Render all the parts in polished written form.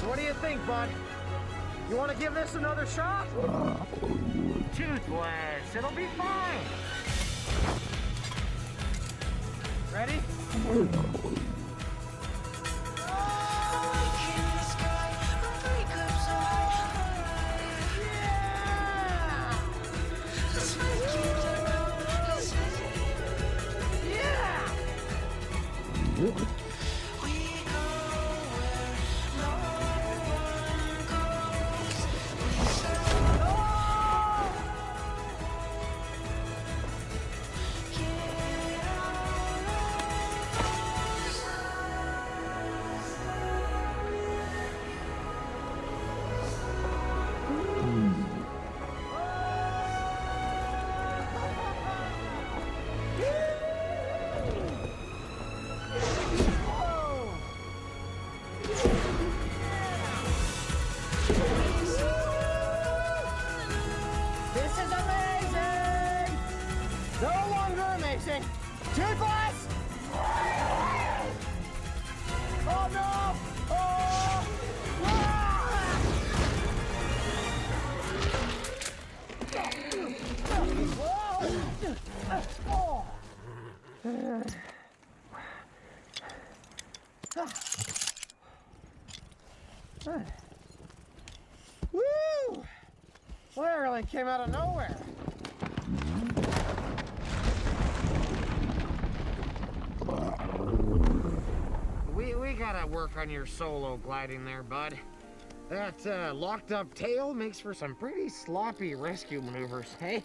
What do you think, bud? You want to give this another shot? Toothless, it'll be fine. Ready? Toothless! Oh no! Oh! Woo! Well, that really came out of nowhere. We gotta work on your solo gliding there, bud. That locked up tail makes for some pretty sloppy rescue maneuvers, hey?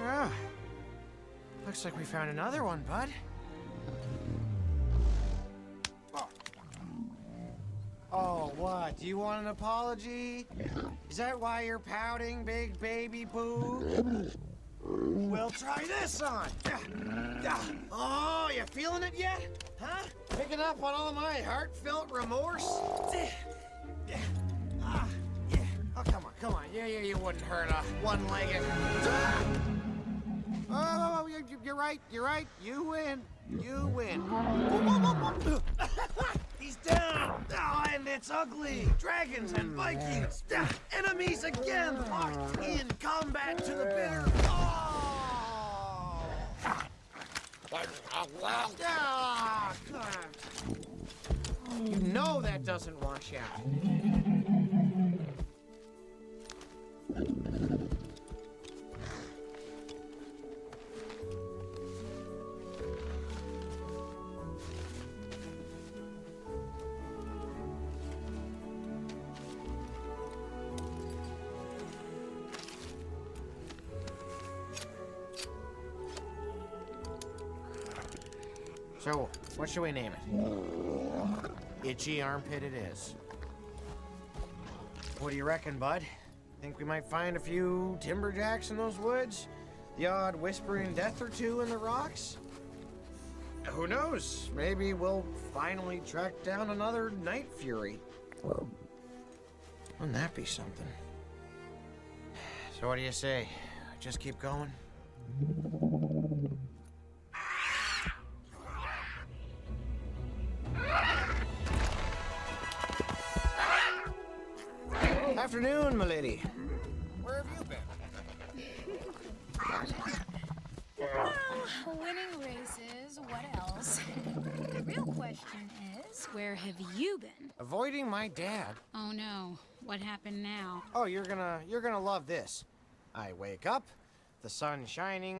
Ah, looks like we found another one, bud. Oh, what? Do you want an apology? Is that why you're pouting, big baby boo? We'll try this on. Oh, you feeling it yet? Huh? Picking up on all of my heartfelt remorse? Oh, come on. Yeah, you wouldn't hurt a one-legged. Oh, you're right. You win. He's down! Oh, and it's ugly! Dragons and Vikings! Enemies again! Locked in combat to the bitter! Oh! God. You know that doesn't wash out. So, what should we name it? Itchy Armpit it is. What do you reckon, bud? Think we might find a few timberjacks in those woods? The odd whispering death or two in the rocks? Who knows? Maybe we'll finally track down another night fury. Wouldn't that be something? So what do you say? Just keep going? Afternoon, milady. Where have you been? Well, winning races, what else? The real question is, where have you been? Avoiding my dad. Oh no, What happened now? Oh, you're gonna love this. I wake up, the sun's shining.